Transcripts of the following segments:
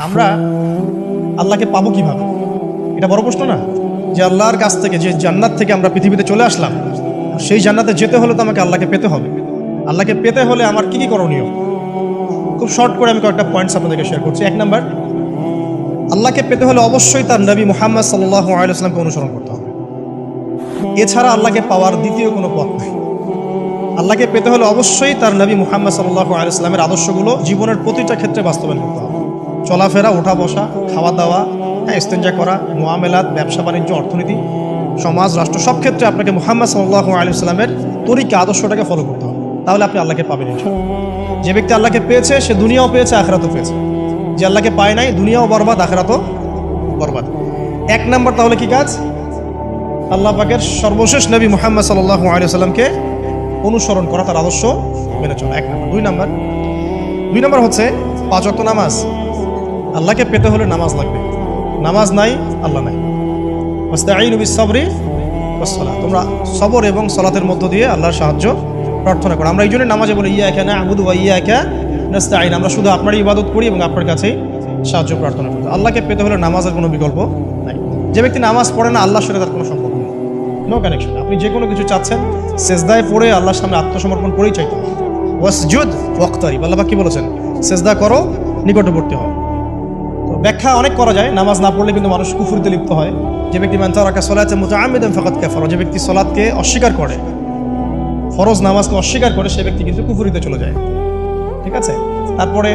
আমরা আল্লাহকে পাবো কিভাবে, এটা বড় প্রশ্ন না? যে আল্লাহর কাছ থেকে, যে জান্নাত থেকে আমরা পৃথিবীতে চলে আসলাম, সেই জান্নাতে যেতে হলে তো আমাকে আল্লাহকে পেতে হবে। আল্লাহকে পেতে হলে আমার কি কি করণীয়, খুব শর্ট করে আমি কয়েকটা পয়েন্টস আপনাদেরকে শেয়ার করছি। 1 নাম্বার, আল্লাহকে পেতে হলে অবশ্যই তার নবী মুহাম্মদ সাল্লাল্লাহু আলাইহি ওয়াসাল্লামকে অনুসরণ করতে হবে। এছাড়া আল্লাহকে পাওয়ার দ্বিতীয় কোনো পথ নেই। আল্লাহকে পেতে হলে অবশ্যই তার নবী মুহাম্মদ সাল্লাল্লাহু আলাইহি ওয়াসাল্লামের আদর্শগুলো জীবনের প্রতিটা ক্ষেত্রে বাস্তবায়ন করতে হবে। চলাফেরা, ওঠা বসা, খাওয়া দাওয়া, ইস্তেঞ্জা করা, মুআমেলাত, ব্যবসা বাণিজ্য, অর্থনীতি, সমাজ, রাষ্ট্র, সব ক্ষেত্রে আপনাকে মুহাম্মদ সাল্লাল্লাহু আলাইহি ওয়াসাল্লামের তরিকা, আদর্শটাকে ফলো করতে হবে। তাহলে আপনি আল্লাহকে পাবেন ইনশাআল্লাহ। যে ব্যক্তি আল্লাহকে পেয়েছে সে দুনিয়াও পেয়েছে, আখিরাতও পেয়েছে। যে আল্লাহকে পায় নাই, দুনিয়াও বরবাদ, আখিরাতও বরবাদ। 1 নাম্বার তাহলে কি কাজ? আল্লাহ পাকের সর্বশেষ নবী মুহাম্মদ সাল্লাল্লাহু আলাইহি ওয়াসাল্লামকে অনুসরণ করা, তার আদর্শ মেনে চলা। 1 নাম্বার। 2 নাম্বার হচ্ছে 5 ওয়াক্ত নামাজ। আল্লাহকে পেতে হলে নামাজ লাগবে। নামাজ নাই, আল্লাহ নাই। ওয়াস্তাঈনু বিস-সাবরি ওয়াস-সালাহ। তোমরা সবর এবং সালাতের মধ্য দিয়ে আল্লাহর সাহায্য প্রার্থনা করো। আমরা এই জন্য নামাজে বলি ইয়্যাকা না'বুদু ওয়া ইয়্যাকা নাস্তাঈন। আমরা শুধু আপনারই ইবাদত করি এবং আপনার কাছেই সাহায্য প্রার্থনা করি। আল্লাহকে পেতে হলে নামাজের কোনো বিকল্প নাই। যে ব্যক্তি নামাজ পড়ে না, আল্লাহর সাথে তার কোনো সম্পর্ক নেই, নো কানেকশন। আপনি যে কোনো কিছু চাচ্ছেন, সেজদায় পড়ে আল্লাহর সামনে আত্মসমর্পণ করেই চাইতে হবে। ওয়াসজুদ ওয়াক্তারিব, আল্লাহ পাক কি বলেছেন? সেজদা করো, নিকটবর্তী হও। তো ব্যাখ্যা অনেক করা যায়। নামাজ না পড়লে কিন্তু মানুষ কুফরিতে লিপ্ত হয়। যে ব্যক্তি মান তারাকা সালাতা মুতাআম্মিদান ফাকাদ কাফারা, যে ব্যক্তি সালাতকে অস্বীকার করে, ফরজ নামাজকে অস্বীকার করে, সে ব্যক্তি কিন্তু কুফরিতে চলে যায়। ঠিক আছে? তারপরে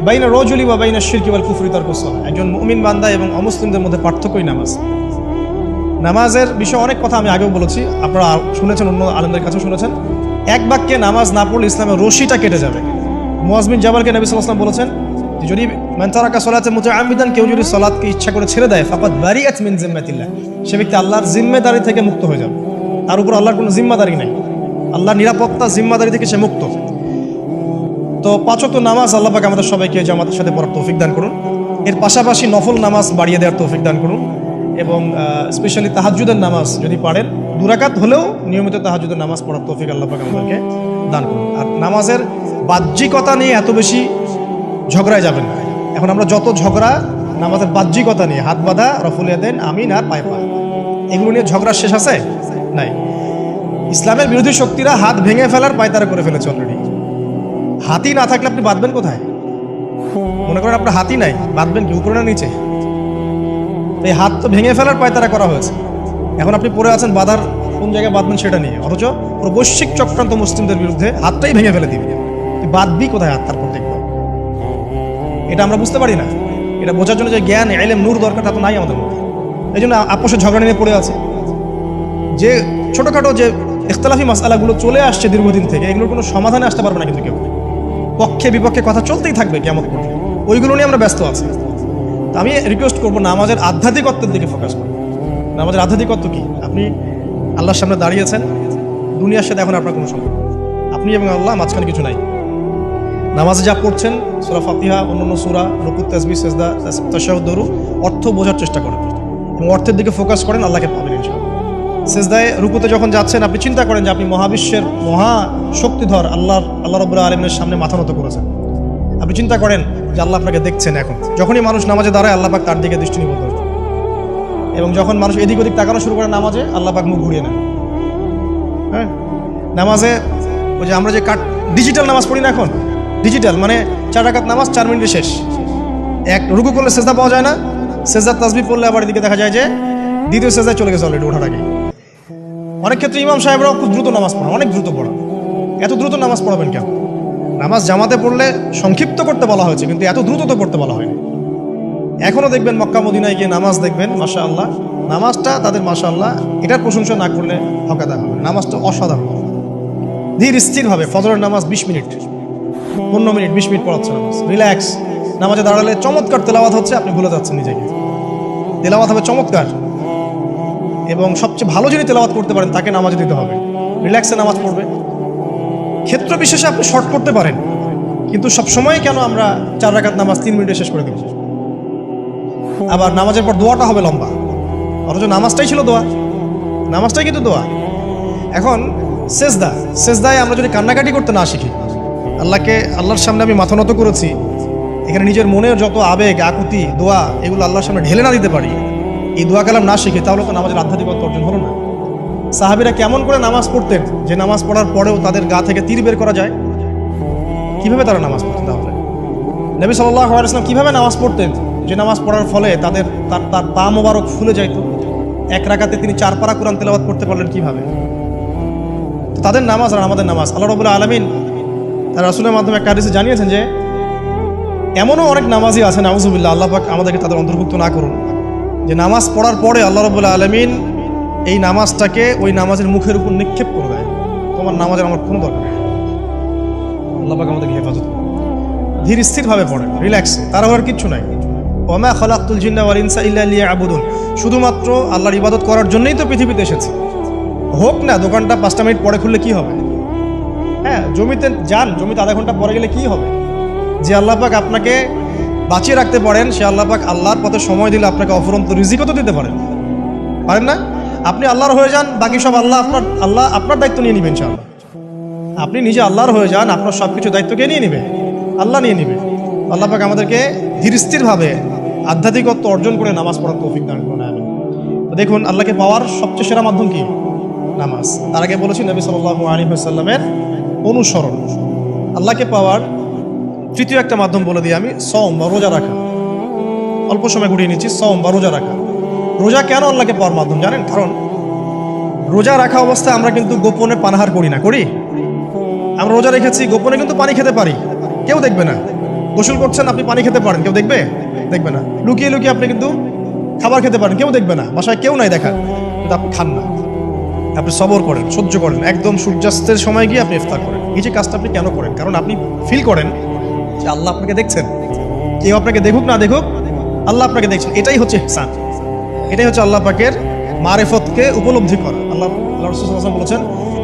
বাইনা রাজুলি ওয়া বাইনা শিরকি ওয়াল কুফরি তারকুস সালাহ। একজন মুমিন বান্দা এবং অমুসলিমদের মধ্যে পার্থক্যই নামাজ। নামাজের বিষয়ে অনেক কথা আমি আগেও বলেছি, আপনারা শুনেছেন, অন্য আলেমদের কাছেও শুনেছেন। এক বাক্যে নামাজ না পড়লে ইসলামের রশিটা কেটে যাবে। মুআয বিন জাবালকে নবী সাল্লাল্লাহু আলাইহি ওয়াসাল্লাম বলেছেন যে যদি মান তারাকা সালাতা মুতাআম্মিদান, কেউ যদি সালাতকে ইচ্ছা করে ছেড়ে দেয়, ফাকাদ বারিআত মিন জিম্মাতিল্লাহ, সে ব্যক্তি আল্লাহর জিম্মেদারি থেকে মুক্ত হয়ে যাবে। তার উপর আল্লাহর কোনো জিম্মাদারি নাই, আল্লাহর নিরাপত্তা, জিম্মাদারি থেকে সে মুক্ত। তো 5 ওয়াক্ত নামাজ আল্লাহ পাক আমাদের সবাইকে জামাতের সাথে পড়ার তৌফিক দান করুন। এর পাশাপাশি নফল নামাজ বাড়িয়ে দেওয়ার তৌফিক দান করুন। এবং স্পেশালি তাহাজ্জুদের নামাজ যদি পারেন, 2 রাকাত হলেও নিয়মিত তাহাজ্জুদের নামাজ পড়ার তৌফিক আল্লাহ পাক আমাদেরকে দান করুন। আর নামাজের বাহ্যিকতা নিয়ে এত বেশি ঝগড়ায় যাবেন না। এখন আমরা যত ঝগড়া নামাজের বাহ্যিকতা নিয়ে, হাত বাঁধা, রফুল ইয়াদাইন, আমিন আর পায়ে পা, এগুলো নিয়ে ঝগড়ার শেষ আছে? নাই। ইসলামের বিরোধী শক্তিরা হাত ভেঙে ফেলার পায়তারা করে ফেলেছে অলরেডি। হাতই না থাকলে আপনি বাঁধবেন কোথায়? মনে করেন আপনার হাতই নাই, বাঁধবেন কি উপরে না নিচে? এই হাত তো ভেঙে ফেলার পায়তারা করা হয়েছে। এখন আপনি পড়ে আছেন বাঁধার কোন জায়গায় বাঁধবেন সেটা নিয়ে, অথচ পুরো বৈশ্বিক চক্রান্ত মুসলিমদের বিরুদ্ধে হাতটাই ভেঙে ফেলে দিবে। তুই বাঁধবি কোথায় হাত? তারপর দেখবো। এটা আমরা বুঝতে পারি না। এটা বোঝার জন্য যে জ্ঞান, ইলম, নূর দরকার, তা তো নাই আমাদের মধ্যে। এই জন্য আপোষের ঝগড়া নিয়ে পড়ে আছে। যে ছোটোখাটো যে ইখতিলাফি মাসআলাগুলো চলে আসছে দীর্ঘদিন থেকে, এগুলোর কোনো সমাধানে আসতে পারবে না কিন্তু কেউ। পক্ষে বিপক্ষে কথা চলতেই থাকবে কিয়ামত পর্যন্ত, ওইগুলো নিয়ে আমরা ব্যস্ত আছি। তো আমি রিকোয়েস্ট করবো নামাজের আধ্যাত্মিকত্বের দিকে ফোকাস করুন। নামাজের আধ্যাত্মিকত্ব কি? আপনি আল্লাহর সামনে দাঁড়িয়েছেন, দুনিয়ার সাথে এখন আপনার কোনো সম্পর্ক, আপনি এবং আল্লাহ, মাঝখানে কিছু নাই। নামাজে যা পড়ছেন, সূরা ফাতিহা, অন্যান্য সূরা, রুকু, তাসবিহ, সিজদা, তাশাহুদ, দুরূদ, অর্থ বোঝার চেষ্টা করেন এবং অর্থের দিকে ফোকাস করেন, আল্লাহকে পাবেন ইনশাআল্লাহ। সিজদায়, রুকুতে যখন যাচ্ছেন, আপনি চিন্তা করেন যে আপনি মহাবিশ্বের মহা শক্তিধর আল্লাহ রাব্বুল আলামিনের সামনে মাথা নত করেছেন। আপনি চিন্তা করেন যে আল্লাহ আপনাকে দেখছেন। এখন যখনই মানুষ নামাজে দাঁড়ায়, আল্লাহ পাক তার দিকে দৃষ্টি নিবদ্ধ করেন, এবং যখন মানুষ এদিক ওদিক তাকানো শুরু করে নামাজে, আল্লাহ পাক মুখ ঘুরিয়ে নেন। হ্যাঁ, নামাজে ওই যে আমরা যে ডিজিটাল নামাজ পড়ি না, এখন ডিজিটাল মানে 4 রাকাত নামাজ 4 মিনিটে শেষ। এক রুকু করলে সেজদা পাওয়া যায় না, সেজদার তাসবিহ পড়লে আবার এদিকে দেখা যায় যে দ্বিতীয় সেজদায় চলে গেছে অলরেডি ওঠার আগে। অনেক ক্ষেত্রে ইমাম সাহেবরাও খুব দ্রুত নামাজ পড়ান, অনেক দ্রুত পড়ান। এত দ্রুত নামাজ পড়াবেন কেন? নামাজ জামাতে পড়লে সংক্ষিপ্ত করতে বলা হয়েছে, কিন্তু এত দ্রুত তো পড়তে বলা হয়নি। এখনও দেখবেন মক্কা মদিনায় গিয়ে নামাজ দেখবেন, মাশাআল্লাহ, নামাজটা তাদের মাশাআল্লাহ, এটার প্রশংসা না করলে হকাদা হবে। নামাজটা অসাধারণ, ধীর স্থিরভাবে। ফজরের নামাজ 20 মিনিট, 15 মিনিট, 20 মিনিট পড়াচ্ছে নামাজ, রিল্যাক্স। নামাজে দাঁড়ালে চমৎকার তেলাওয়াত হচ্ছে, আপনি ভুলে যাচ্ছেন নিজেকে। তেলাওয়াত হবে চমৎকার, এবং সবচেয়ে ভালো যিনি তেলাওয়াত করতে পারেন তাকে নামাজে দিতে হবে। রিল্যাক্সে নামাজ পড়বে। ক্ষেত্র বিশেষে আপনি শর্ট করতে পারেন, কিন্তু সবসময় কেন আমরা 4 রাকাত নামাজ 3 মিনিটে শেষ করে দেব? আবার নামাজের পর দোয়াটা হবে লম্বা, অথচ নামাজটাই ছিল দোয়া, নামাজটাই কিন্তু দোয়া। এখন সেজদায় আমরা যদি কান্নাকাটি করতে না শিখি, আল্লাহর সামনে আমি মাথা নত করেছি, এখানে নিজের মনের যত আবেগ আকুতি দোয়া এগুলো আল্লাহর সামনে ঢেলে না দিতে পারি, এই দোয়া কালাম না শিখি, তাহলে তো নামাজের আধ্যাত্মিকতা অর্জন হলো না। সাহাবীরা কেমন করে নামাজ পড়তেন যে নামাজ পড়ার পরেও তাদের গা থেকে তীর বের করা যায়? কিভাবে তারা নামাজ পড়তেন? তাহলে নবী সাল্লাল্লাহু আলাইহি ওয়াসাল্লাম কিভাবে নামাজ পড়তেন যে নামাজ পড়ার ফলে তার পা মোবারক ফুলে যাইত? এক রাকাতে তিনি 4 পারা কোরআন তেলাওয়াত করতে পারলেন কিভাবে? তো তাদের নামাজ আর আমাদের নামাজ, আল্লাহ রাব্বুল আলামিন তার রাসূলের মাধ্যমে একটা হাদিসে জানিয়েছেন যে এমনও অনেক নামাজি আছে, নাউযুবিল্লাহ, আল্লাহ পাক আমাদেরকে তাদের অন্তর্ভুক্ত না করুন, যে নামাজ পড়ার পরে আল্লাহ রাব্বুল আলামিন এই নামাজটাকে ওই নামাজের মুখের উপর নিক্ষেপ করে দেয়। তোমার নামাজের আমার কোনো দরকার নেই। আল্লাহ পাক আমাদেরকে হেফাজত করুন। ধীর স্থিরভাবে পড়েন, রিল্যাক্স, তার হওয়ার কিচ্ছু নাই। ওয়া মা খালাকতুল জিন্না ওয়াল ইনসা ইল্লা লিয়াবুদুন, শুধুমাত্র আল্লাহর ইবাদত করার জন্যই তো পৃথিবীতে এসেছি। হোক না দোকানটা 5টা মিনিট পরে খুললে কি হবে? হ্যাঁ, জমিতে যান, জমিতে আধা ঘন্টা পরে গেলে কি হবে? যে আল্লাহ পাক আপনাকে বাঁচিয়ে রাখতে পারেন, সে আল্লাহ পাক আল্লাহর পথে সময় দিলে আপনাকে অফুরন্ত রিজিকও তো দিতে পারেন না? আপনি আল্লাহর হয়ে যান, বাকি সব আল্লাহ আপনার দায়িত্ব নিয়ে নেবেন। ইনশাআল্লাহ আপনি নিজে আল্লাহর হয়ে যান, আপনার সব কিছু দায়িত্ব কে নিয়ে নেবে? আল্লাহ নিয়ে নেবে। আল্লাহ পাক আমাদেরকে ধীর স্থিরভাবে আধ্যাত্মিকত্ব অর্জন করে নামাজ পড়ার তৌফিক দান করুন। আমিন। দেখুন, আল্লাহকে পাওয়ার সবচেয়ে সেরা মাধ্যম কি? নামাজ। তার আগে বলেছি নবী সাল্লাল্লাহু আলাইহি ওয়াসাল্লামের অনুসরণ। আল্লাহকে পাওয়ার তৃতীয় একটা মাধ্যম বলে দিই আমি, সওম বা রোজা রাখা। অল্প সময় ঘুরিয়ে নিচ্ছি, সওম বা রোজা রাখা। রোজা কেন আল্লাহকে পাওয়ার মাধ্যম জানেন? কারণ রোজা রাখা অবস্থায় আমরা কিন্তু গোপনে পানাহার করি না, করি? আমরা রোজা রেখেছি, গোপনে কিন্তু পানি খেতে পারি, কেউ দেখবে না। গোসল করছেন, আপনি পানি খেতে পারেন, কেউ দেখবে না। লুকিয়ে লুকিয়ে আপনি কিন্তু খাবার খেতে পারেন, কেউ দেখবে না, বাসায় কেউ নাই দেখা, কিন্তু আপনি খান না। আপনি সবর করেন, সহ্য করেন, একদম সূর্যাস্তের সময় গিয়ে আপনি ইফতার করেন। এই যে কাজটা আপনি কেন করেন? কারণ আপনি ফিল করেন যে আল্লাহ আপনাকে দেখছেন। কেউ আপনাকে দেখুক না দেখুক, আল্লাহ আপনাকে দেখছেন। এটাই হচ্ছে ইহসান, এটাই হচ্ছে আল্লাহ পাকের মারিফতকে উপলব্ধি করা। আল্লাহ রাসূল সাল্লাল্লাহু আলাইহি ওয়াসাল্লাম বলেছেন,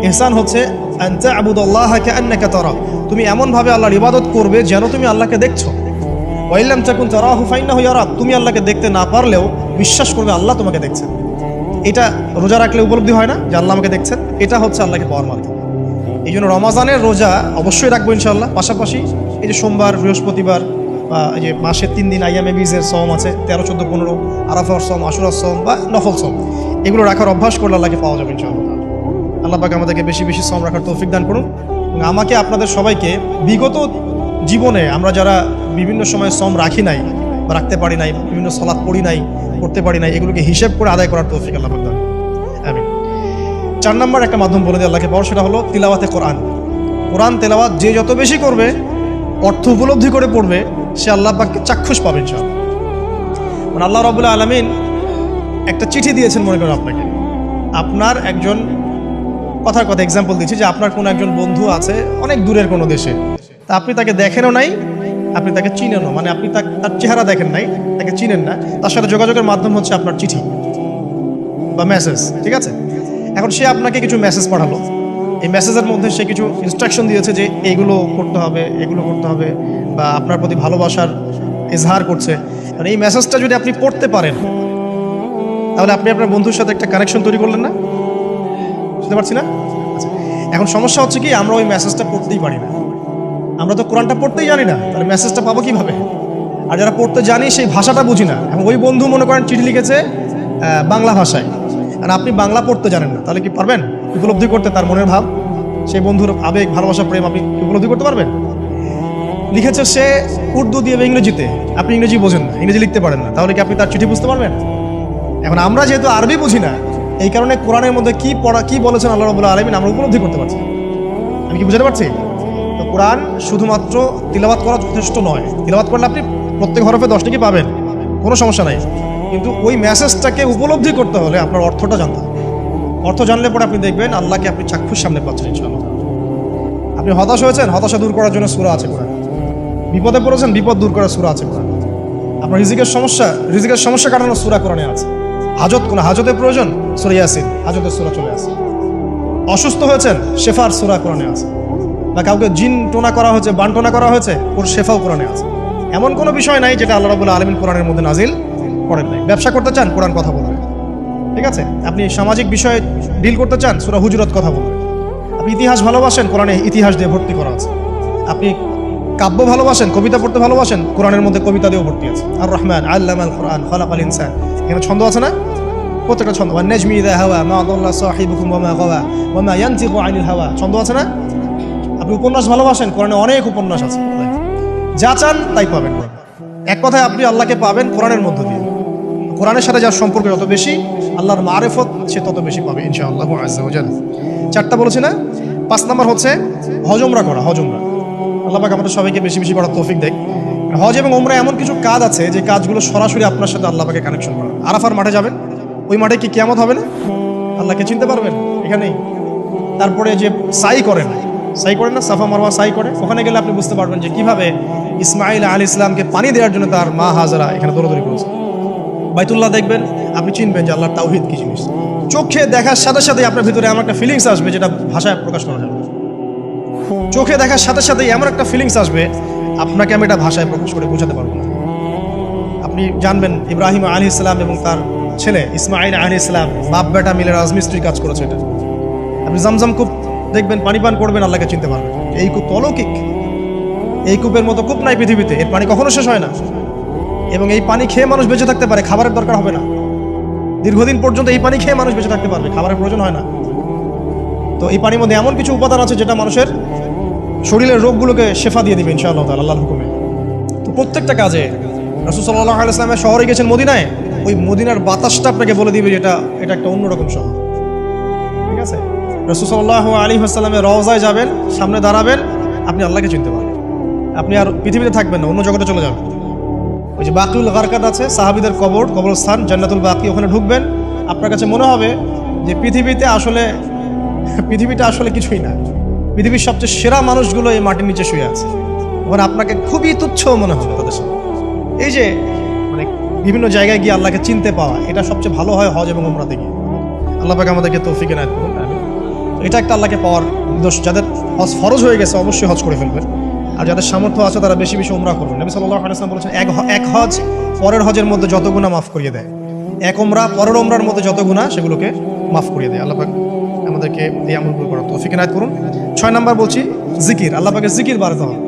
ইহসান হচ্ছে আনতা আবুদাল্লাহা কাআন্নাকা তারা, তুমি এমন ভাবে আল্লাহর ইবাদত করবে যেন তুমি আল্লাহকে দেখছো। ওয়া ইল্লাম তাকুন তারাহু ফাইন্নাহু ইয়ারাক, তুমি আল্লাহকে দেখতে না পারলেও বিশ্বাস করবে আল্লাহ তোমাকে দেখছেন। এটা রোজা রাখলে উপলব্ধি হয় না যে আল্লাহ আমাকে দেখছেন? এটা হচ্ছে আল্লাহকে পাওয়ার মাধ্যম। এই জন্য রমাজানের রোজা অবশ্যই রাখবো ইনশাআল্লাহ। পাশাপাশি এই যে সোমবার, বৃহস্পতিবার বা এই যে মাসের 3 দিন আইয়ামে বীজের সওম আছে, 13, 14, 15, আরাফার সওম, আশুরার সওম বা নফল সওম, এগুলো রাখার অভ্যাস করলে আল্লাহকে পাওয়া যাবে ইনশাআল্লাহ। আল্লাহ পাক আমাদেরকে বেশি বেশি সওম রাখার তৌফিক দান করুন। এবং আমাকে, আপনাদের সবাইকে বিগত জীবনে আমরা যারা বিভিন্ন সময় সওম রাখি নাই বা রাখতে পারি নাই, বিভিন্ন সালাত পড়ি নাই, করতে পারি নাই, এগুলোকে হিসেব করে আদায় করার তৌফিক আল্লাহ পাক দান। আমিন। 4 নম্বর একটা মাধ্যম বলে দিয়ে আল্লাহকে পাওয়ার, সেটা হলো তিলাওয়াতে কোরআন। কোরআন তেলাওয়াত যে যত বেশি করবে, অর্থ উপলব্ধি করে পড়বে, সে আল্লাহ পাককে চাক্ষুষ পাবে ইনশাআল্লাহ। মানে আল্লাহ রাব্বুল আলামিন একটা চিঠি দিয়েছেন, মনে করেন আপনাকে, আপনার একজন কথা এক্সাম্পল দিচ্ছি, যে আপনার কোনো একজন বন্ধু আছে অনেক দূরের কোনো দেশে, তা আপনি তাকে দেখেনও নাই, আপনি তাকে চিনেনও, মানে আপনি তার চেহারা দেখেন নাই, তাকে চিনেন না, তার সাথে যোগাযোগের মাধ্যম হচ্ছে আপনার চিঠি বা মেসেজ, ঠিক আছে? এখন সে আপনাকে কিছু মেসেজ পাঠালো, এই মেসেজের মধ্যে সে কিছু ইনস্ট্রাকশন দিয়েছে যে এইগুলো করতে হবে, এগুলো করতে হবে, বা আপনার প্রতি ভালোবাসার ইজহার করছে। মানে এই মেসেজটা যদি আপনি পড়তে পারেন, তাহলে আপনি আপনার বন্ধুর সাথে একটা কানেকশন তৈরি করলেন না? বুঝতে পারছি না? আচ্ছা, এখন সমস্যা হচ্ছে কি, আমরা ওই মেসেজটা পড়তেই পারি না। আমরা তো কোরআনটা পড়তেই জানি না, তাহলে মেসেজটা পাবো কিভাবে? আর যারা পড়তে জানি সেই ভাষাটা বুঝি না। এখন ওই বন্ধু মনে করেন চিঠি লিখেছে বাংলা ভাষায়, আর আপনি বাংলা পড়তে জানেন না, তাহলে কি পারবেন উপলব্ধি করতে তার মনের ভাব, সেই বন্ধুর আবেগ, ভালোবাসা, প্রেম আপনি উপলব্ধি করতে পারবেন? লিখেছে সে উর্দু দিয়ে বা ইংরেজিতে, আপনি ইংরেজি বোঝেন না, ইংরেজি লিখতে পারেন না, তাহলে কি আপনি তার চিঠি বুঝতে পারবেন? এখন আমরা যেহেতু আরবি বুঝি না, এই কারণে কোরআনের মধ্যে কি বলেছেন আল্লাহ রাব্বুল আলামিন আমরা উপলব্ধি করতে পারছি। আমি কি বুঝতে পারছি? তো কোরআন শুধুমাত্র তিলাওয়াত করা যথেষ্ট নয়। তিলাওয়াত করলে আপনি প্রত্যেক হরফে 10 টাকা পাবেন, কোনো সমস্যা নাই, কিন্তু ওই মেসেজটাকে উপলব্ধি করতে হলে আপনার অর্থটা জানতে হবে। অর্থ জানলে পরে আপনি দেখবেন আল্লাহকে আপনি চাক্ষুষ সামনে পাচ্ছেন ইনশাআল্লাহ। আপনি হতাশ হয়েছেন, হতাশা দূর করার জন্য সূরা আছে কোরআন। বিপদে পড়েছেন, বিপদ দূর করার সূরা আছে কোরআন। আপনার রিজিকের সমস্যা কাটানোর সূরা কোরআনে আছে। হাজতের প্রয়োজন, সূরা ইয়াসিন, হাজতের সূরা চলে আসে। অসুস্থ হয়েছেন, শেফার সূরা কোরআনে আছে। বা কাউকে জিন টোনা করা হয়েছে, বানটোনা করা হয়েছে, ওর শেফাও কোরআনে আছে। এমন কোনো বিষয় নাই যেটা আল্লাহ রাব্বুল আলামিন কোরআনের মধ্যে নাজিল করেন নাই। ব্যবসা করতে চান, কোরআন কথা বলবে, ঠিক আছে? আপনি সামাজিক বিষয়ে ডিল করতে চান, সূরা হুজুরাত কথা বলবে। আপনি ইতিহাস ভালোবাসেন, কোরআনে ইতিহাস দিয়ে ভর্তি করা আছে। আপনি কাব্য ভালোবাসেন, কবিতা পড়তে ভালোবাসেন, কোরআনের মধ্যে কবিতা দিয়েও ভর্তি আছে। আর রহমান আল্লামাল কোরআন খালাকাল ইনসান, এখানে ছন্দ আছে না? প্রত্যেকটা ছন্দ, ওয়ান নাজমি ইযা হাওয়া মা দাল্লা সাহিবুকুম ওয়া মা গাওয়া ওয়া মা ইয়ানতিকু আনিল হাওয়া, ছন্দ আছে না? আপনি উপন্যাস ভালোবাসেন, কোরআনে অনেক উপন্যাস আছে, যা চান তাই পাবেন। এক কথায় আপনি আল্লাহকে পাবেন কোরআনের মধ্য দিয়ে। কোরআনের সাথে যার সম্পর্ক যত বেশি, আল্লাহর মারিফত সে তত বেশি পাবে ইনশাআল্লাহু আযজা ওয়া জাল। চারটা বলেছি না? 5 নাম্বার হচ্ছে হজ উমরা করা। হজ উমরা আল্লাহ পাক আমাদের সবাইকে বেশি বেশি করার তৌফিক দেয়। হজ এবং উমরা এমন কিছু কাজ আছে যে কাজগুলো সরাসরি আপনার সাথে আল্লাহ পাকে কানেকশন করা। আরাফার মাঠে যাবেন, ওই মাঠে কি কিয়ামত হবে না? আল্লাহকে চিনতে পারবেন এখানেই। তারপরে যে সাই করেন না, সাফা মারওয়া সাই করে, ওখানে গেলে আপনি বুঝতে পারবেন যে কিভাবে ইসমাইল আলাইহিস সালামকে পানি দেওয়ার জন্য তার মা হাজরা এখানে দৌড়াদৌড়ি করেছে। বাইতুল্লাহ দেখবেন, আপনি চিনবেন যে আল্লাহর তাওহীদ কি জিনিস। চোখে দেখার সাথে সাথে আপনার ভিতরে এমন একটা ফিলিংস আসবে যেটা ভাষায় প্রকাশ করা যাবে। চোখে দেখার সাথে সাথে এমন একটা ফিলিংস আসবে, আপনাকে আমি এটা ভাষায় প্রকাশ করে বোঝাতে পারবো না। আপনি জানবেন ইব্রাহিম আলাইহিস সালাম এবং তার ছেলে ইসমাইল আলাইহিস সালাম বাপ বেটা মিলে রাজমিস্ত্রির কাজ করেছে। এটা আপনি জামজাম কূপ দেখবেন, পানি পান করবেন, আল্লাহকে চিনতে পারবেন। এই কূপ অলৌকিক, এই কূপের মতো কূপ নাই পৃথিবীতে, এর পানি কখনো শেষ হয় না। এবং এই পানি খেয়ে মানুষ বেঁচে থাকতে পারে, খাবারের দরকার হবে না। দীর্ঘদিন পর্যন্ত এই পানি খেয়ে মানুষ বেঁচে থাকতে পারবে, খাবারের প্রয়োজন হয় না। তো এই পানির মধ্যে এমন কিছু উপাদান আছে যেটা মানুষের শরীরের রোগগুলোকে শেফা দিয়ে দিবে ইনশাআল্লাহ তাআলা আল্লাহর হুকুমে। তো প্রত্যেকটা কাজে রাসূল সাল্লাল্লাহু আলাইহি ওয়াসাল্লামের শহরে গেছেন মদিনায়, ওই মদিনার বাতাসটা আপনাকে বলে দিবে যে এটা একটা অন্যরকম শহর। ঠিক আছে? রাসূল সাল্লাল্লাহু আলাইহি ওয়াসাল্লামের রওজায় যাবেন, সামনে দাঁড়াবেন, আপনি আল্লাহকে চিনতে পারবেন। আপনি আর পৃথিবীতে থাকবেন না, অন্য জগতে চলে যাবেন। ওই যে বাকিউল গারকাত আছে, সাহাবীদের কবরস্থান জান্নাতুল বাকি, ওখানে ঢুকবেন, আপনার কাছে মনে হবে যে পৃথিবীটা আসলে কিছুই না। পৃথিবীর সবচেয়ে সেরা মানুষগুলো এই মাটির নিচে শুয়ে আছে, ওখানে আপনাকে খুবই তুচ্ছ মনে হবে তাদের সাথে। এই যে মানে বিভিন্ন জায়গায় গিয়ে আল্লাহকে চিনতে পাওয়া, এটা সবচেয়ে ভালো হয় হজ এবং উমরাতে গিয়ে। আল্লাহ পাক আমাদেরকে তৌফিক এনায়েত করুন। এটা একটা আল্লাহকে পাওয়ার নিদর্শন। যাদের হজ ফরজ হয়ে গেছে অবশ্যই হজ করে ফেলবেন, আর যাদের সামর্থ্য আছে তারা বেশি বেশি উমরা করবেন। নবী সাল্লাল্লাহু আলাইহি ওয়াসাল্লাম বলেছেন, এক হজ পরের হজের মধ্যে যত গুনাহ মাফ করিয়ে দেয়, এক উমরা পরের উমরার মধ্যে যত গুনাহ সেগুলোকে মাফ করিয়ে দেয়। আল্লাহ পাক আমাদেরকে এই আমলগুলো করার তৌফিক এনায়েত করুন। 6 নাম্বার বলছি জিকির। আল্লাহ পাকের জিকির বাড়াতে হবে।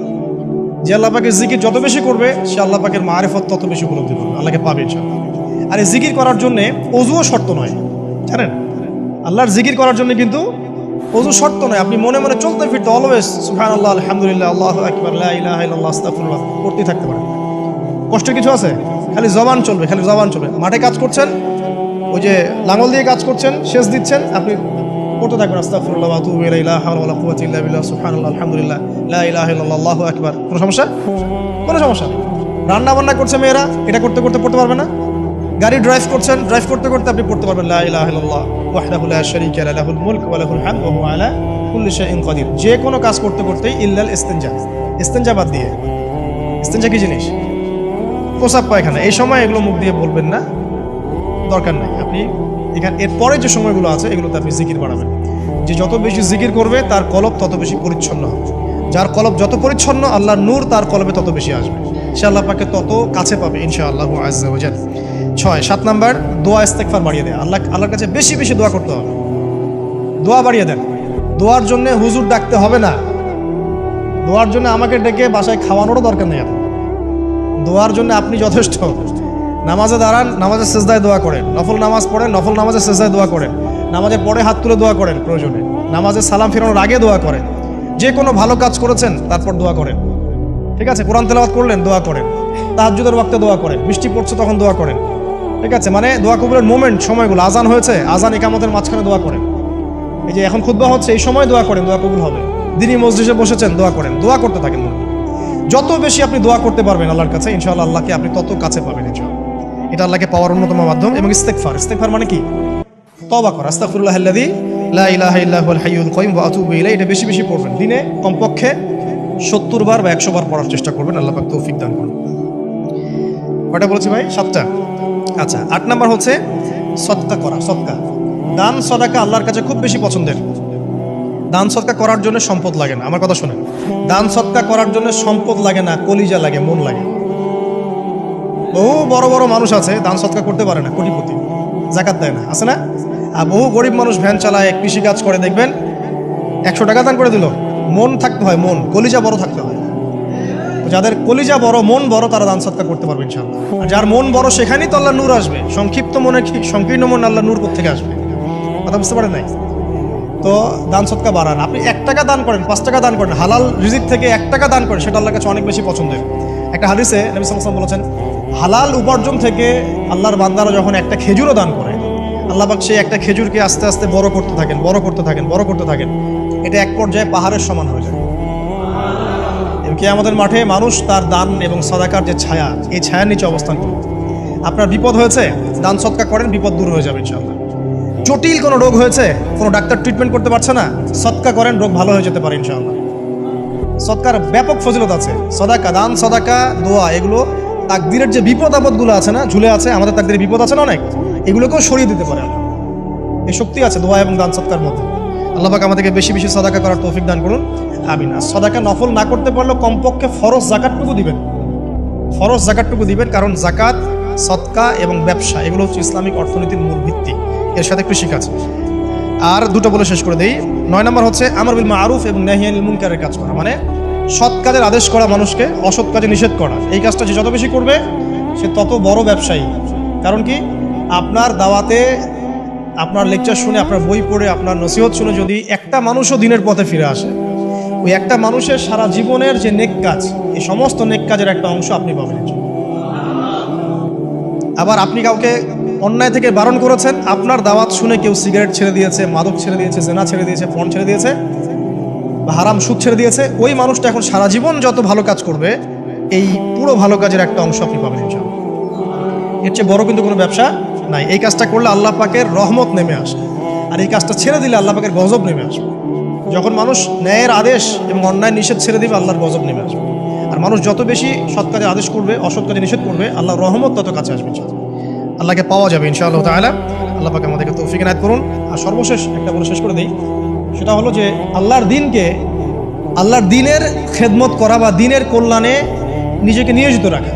যে আল্লাহ পাকের জিকির যত বেশি করবে, সে আল্লাহ পাকের মারিফত তত বেশি উপলব্ধি করবে, আল্লাহকে পাবে ইনশাআল্লাহ। আর এই জিকির করার জন্য ওযুও শর্ত নয়, জানেন? আল্লাহর জিকির করার জন্য কিন্তু ওযু শর্ত নয়। আপনি মনে মনে চলতে ফিরতে অলওয়েজ সুবহানাল্লাহ, আলহামদুলিল্লাহ, আল্লাহু আকবার, লা ইলাহা ইল্লাল্লাহ, আস্তাগফিরুল্লাহ করতেই থাকতে পারেন। কষ্ট কিছু আছে? খালি জবান চলবে, খালি জবান চলবে। মাঠে কাজ করছেন, ওই যে লাঙল দিয়ে কাজ করছেন, সেচ দিচ্ছেন, আপনি করতে থাকবেন আস্তাগফিরুল্লাহ ওয়া আতুবু ইলাইহি, লা হাওলা ওয়ালা কুওয়াতা ইল্লা বিল্লাহ, সুবহানাল্লাহ, আলহামদুলিল্লাহ, লা ইলাহা ইল্লাল্লাহ, আল্লাহু আকবার। কোনো সমস্যা? কোনো সমস্যা নেই। রান্না বান্না করছে মেয়েরা, এটা করতে করতে পড়তে পারবে না? গাড়ি ড্রাইভ করছেন, ড্রাইভ করতে করতে আপনি পড়তে পারবেন লা ইলাহা ইল্লাল্লাহ ওয়াহদাহু লা শারীকা লাহু, লাহুল মুলক ওয়া লাহুল হামদু ওয়া হুয়া আলা কুল্লি শাইইন কাদির। যে কোনো কাজ করতে করতেই ইল্লাল ইস্তিনজা, ইস্তিনজা বাদ দিয়ে। ইস্তিনজা কি জিনিস? প্রসাব পায়খানা। এই সময় এগুলো মুখ দিয়ে বলবেন না, দরকার নাই। আপনি এখানে এরপরে যে সময়গুলো আছে এগুলোতে আপনি জিকির বাড়াবেন। যে যত বেশি জিকির করবে তার কলব তত বেশি পরিচ্ছন্ন হবে। যার কলব যত পরিচ্ছন্ন, আল্লাহর নূর তার কলবে তত বেশি আসবে, সে আল্লাহ পাকে তত কাছে পাবে ইনশাআল্লাহু আযজা ওয়া জাল। 7 নাম্বার দোয়া ইস্তেগফার বাড়িয়ে দেয়। আল্লাহর কাছে বেশি বেশি দোয়া করতে হবে। দোয়া বাড়িয়ে দেন। দোয়ার জন্য হুজুর ডাকতে হবে না, দোয়ার জন্য আমাকে ডেকে বাসায় খাওয়ানোরও দরকার নেই। দোয়ার জন্য আপনি যথেষ্ট। নামাজে দাঁড়ান, নামাজের সেজদায় দোয়া করেন, নফল নামাজ পড়েন, নফল নামাজের সেজদায় দোয়া করেন, নামাজের পরে হাত তুলে দোয়া করেন প্রয়োজনে, নামাজে সালাম ফেরানোর আগে দোয়া করেন, যে কোনো ভালো কাজ করেছেন তারপর দোয়া করেন। ঠিক আছে? কোরআন তেলাওয়াত করলেন, দোয়া করেন। তাহাজ্জুদের ওয়াক্তে দোয়া করেন, বৃষ্টি পড়ছে তখন দোয়া করেন। ঠিক আছে? মানে দোয়া কবুলের মোমেন্ট, সময়গুলো, আজান হয়েছে, আজান ইকামতের মাঝখানে দোয়া করেন। এই যে এখন খুতবা হচ্ছে, এই সময় দোয়া করেন, দোয়া কবুল হবে। দিনী মসজিদে বসেছেন, দোয়া করেন, দোয়া করতে থাকেন। যত বেশি আপনি দোয়া করতে পারবেন আল্লাহর কাছে, ইনশাআল্লাহ আল্লাহকে আপনি তত কাছে পাবেন ইনশাআল্লাহ। এটা আল্লাহকে পাওয়ার অন্যতম মাধ্যম। এবং ইস্তেগফার, ইস্তেগফার মানে কি? তওবা করা। আস্তাগফিরুল্লাহাল্লাযী লা ইলাহা ইল্লা হুয়াল হাইয়ুল কাইয়ুম ওয়া আতুবু ইলাইহি। এটা বেশি বেশি পড়বেন, দিনে কমপক্ষে 70 বার বা 100 বার পড়ার চেষ্টা করবেন। আল্লাহ পাক তৌফিক দান করুন। কয়টা বলেছি ভাই? 7টা। আচ্ছা, 8 নাম্বার হচ্ছে সদকা করা। সদকা, দান সদাকা আল্লাহর কাছে খুব বেশি পছন্দের। দান সদকা করার জন্য সম্পদ লাগে না। আমার কথা শোনেন, দান সদকা করার জন্য সম্পদ লাগে না, কলিজা লাগে, মন লাগে। বহু বড় বড় মানুষ আছে দান সদকা করতে পারে না, কোটিপতি, যাকাত দেয় না, আছে না? আর বহু গরিব মানুষ ভ্যান চালায়, কৃষি কাজ করে, দেখবেন 100 টাকা দান করে দিল, মন থাকতে হয়, মন, কলিজা বড় থাকতে হয়। যাদের কলিজা বড়, মন বড়, তারা দান সদকা করতে পারবে ইনশাআল্লাহ। আর যার মন বড় সেখানেই তো আল্লাহ নূর আসবে। সংক্ষিপ্ত মনে সংকীর্ণ মন আল্লাহ নূর কোত্থেকে আসবে? কথা বুঝতে পারেন নাই? তো দান সদকা বাড়ান। আপনি 1 টাকা দান করেন, 5 টাকা দান করেন, হালাল রিজিক থেকে 1 টাকা দান করেন, সেটা আল্লাহর কাছে অনেক বেশি পছন্দের। একটা হাদিসে নবী সাল্লাল্লাহু আলাইহি ওয়াসাল্লাম বলেছেন, হালাল উপার্জন থেকে আল্লাহর বান্দারা যখন একটা খেজুরও দান করে, আল্লাহ পাক সেই একটা খেজুরকে আস্তে আস্তে বড় করতে থাকেন, বড় করতে থাকেন, বড় করতে থাকেন। এটা এক পর্যায়ে পাহাড়ের সমান হয়ে যায়। এবং কিয়ামতের মাঠে মানুষ তার দান এবং সাদাকার যে ছায়া, এই ছায়ার নিচে অবস্থান করবে। আপনার বিপদ হয়েছে, দান সদকা করেন, বিপদ দূর হয়ে যাবে ইনশাআল্লাহ। জটিল কোনো রোগ হয়েছে, কোনো ডাক্তার ট্রিটমেন্ট করতে পারছে না, সদকা করেন, রোগ ভালো হয়ে যেতে পারে ইনশাআল্লাহ। সদকার ব্যাপক ফজিলত আছে। সদাকা, দান সদাকা, দোয়া, এগুলো তাকদীরের যে বিপদ আপদগুলো আছে না, ঝুলে আছে, আমাদের তাকদীরে বিপদ আছে না অনেক, এগুলোকেও সরিয়ে দিতে পারে আল্লাহ। এই শক্তি আছে দোয়া এবং দান সদকার মধ্যে। আল্লাহ পাক আমাদেরকে বেশি বেশি সদাকা করার তৌফিক দান করুন, আমিন। আর সদাকা নফল না করতে পারলেও কমপক্ষে ফরজ জাকাতটুকু দিবেন, ফরজ জাকাতটুকু দিবেন। কারণ জাকাত, সদকা এবং ব্যবসা এগুলো হচ্ছে ইসলামিক অর্থনীতির মূল ভিত্তি। এর সাথে কৃষি কাজ। আর দুটো বলে শেষ করে দেই। 9 নম্বর হচ্ছে আমর বিল মারুফ এবং নাহি আনিল মুনকারের কাজ করা, মানে সৎ কাজের আদেশ করা, মানুষকে অসৎ কাজে নিষেধ করা। এই কাজটা যে যত বেশি করবে সে তত বড় ব্যবসায়ী। কারণ কি, আপনার দাওয়াতে, আপনার লেকচার শুনে, আপনার বই পড়ে, আপনার নসিহত শুনে যদি একটা মানুষও দিনের পথে ফিরে আসে, ওই একটা মানুষের সারা জীবনের যে নেক কাজ, এই সমস্ত নেক কাজের একটা অংশ আপনি পাবেন। আবার আপনি কাউকে অন্যায় থেকে বারণ করেছেন, আপনার দাওয়াত শুনে কেউ সিগারেট ছেড়ে দিয়েছে, মাদক ছেড়ে দিয়েছে, জেনা ছেড়ে দিয়েছে, পণ ছেড়ে দিয়েছে, বা হারাম সুদ ছেড়ে দিয়েছে, ওই মানুষটা এখন সারা জীবন যত ভালো কাজ করবে, এই পুরো ভালো কাজের একটা অংশ আপনি পাবেন ইনশাআল্লাহ। এর চেয়ে বড় কিন্তু কোনো ব্যবসা নাই। এই কাজটা করলে আল্লাহ পাকের রহমত নেমে আসে, আর এই কাজটা ছেড়ে দিলে আল্লাহ পাকের গজব নেমে আসবে। যখন মানুষ ন্যায়ের আদেশ এবং অন্যায় নিষেধ ছেড়ে দিবে, আল্লাহর গজব নেমে আসবে। আর মানুষ যত বেশি সৎ কাজে আদেশ করবে, অসৎ কাজে নিষেধ করবে, আল্লাহর রহমত তত কাছে আসবে ইনশাআল্লাহ। আল্লাহকে পাওয়া যাবে ইনশাআল্লাহ তাআলা। আল্লাহ পাক আমাদেরকে তৌফিক এনায়েত করুন। আর সর্বশেষ একটা বলে শেষ করে দিই, সেটা হলো যে আল্লাহর দিনকে, আল্লাহর দিনের খেদমত করা বা দিনের কল্যাণে নিজেকে নিয়োজিত রাখা।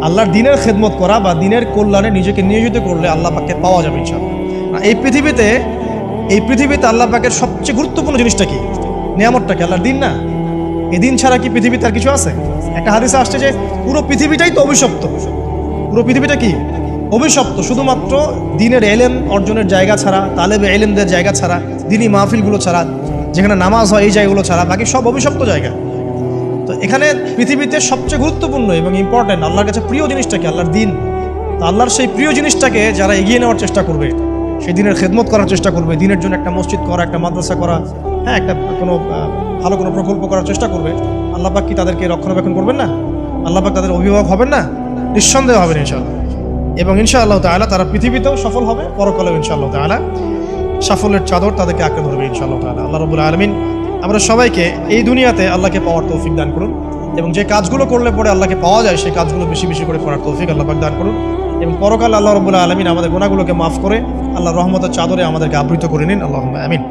আল্লাহর দিনের খেদমত করা বা দিনের কল্যাণে নিজেকে নিয়োজিত করলে আল্লাহ পাককে পাওয়া যাবে ইনশাআল্লাহ। এই পৃথিবীতে আল্লাহ পাকের সবচেয়ে গুরুত্বপূর্ণ জিনিসটা কি? নিয়ামতটা কি? আল্লাহর দিন না? এই দিন ছাড়া কি পৃথিবীতে আর কিছু আছে? একটা হাদিসে আসছে যে পুরো পৃথিবীটাই তো অভিশপ্ত। পুরো পৃথিবীটা কি? অভিশপ্ত। শুধুমাত্র দিনের এলেম অর্জনের জায়গা ছাড়া, তালেবে এলেমদের জায়গা ছাড়া, দিনই মাহফিলগুলো ছাড়া, যেখানে নামাজ হয়, এই জায়গাগুলো ছাড়া বাকি সব অভিশপ্ত জায়গা। তো এখানে পৃথিবীতে সবচেয়ে গুরুত্বপূর্ণ এবং ইম্পর্টেন্ট, আল্লাহর কাছে প্রিয় জিনিসটা কি? আল্লাহর দিন। তো আল্লাহর সেই প্রিয় জিনিসটাকে যারা এগিয়ে নেওয়ার চেষ্টা করবে, সেই দিনের খেদমত করার চেষ্টা করবে, দিনের জন্য একটা মসজিদ করা, একটা মাদ্রাসা করা, হ্যাঁ, একটা কোনো ভালো কোনো প্রকল্প করার চেষ্টা করবে, আল্লাহ পাক কি তাদেরকে রক্ষণাবেক্ষণ করবেন না? আল্লাহ পাক তাদের অভিভাবক হবেন না? নিঃসন্দেহ হবেন ইনশাআল্লাহ। এবং ইনশাআল্লাহ তাআলা তারা পৃথিবীতেও সফল হবে, পরকালেও ইনশাআল্লাহ তাআলা সাফল্যের চাদর তাদেরকে আঁকড়ে ধরবে ইনশাআল্লাহ তাআলা। আল্লাহ রাব্বুল আলামিন আমরা সবাইকে এই দুনিয়াতে আল্লাহকে পাওয়ার তৌফিক দান করুন, এবং যে কাজগুলো করলে পরে আল্লাহকে পাওয়া যায় সেই কাজগুলো বেশি বেশি করে করার তৌফিক আল্লাহ পাক দান করুন, এবং পরকালে আল্লাহ রাব্বুল আলামিন আমাদের গুনাহগুলোকে মাফ করে আল্লাহর রহমতের চাদরে আমাদেরকে আবৃত করে নিন। আল্লাহুম্মা আমিন।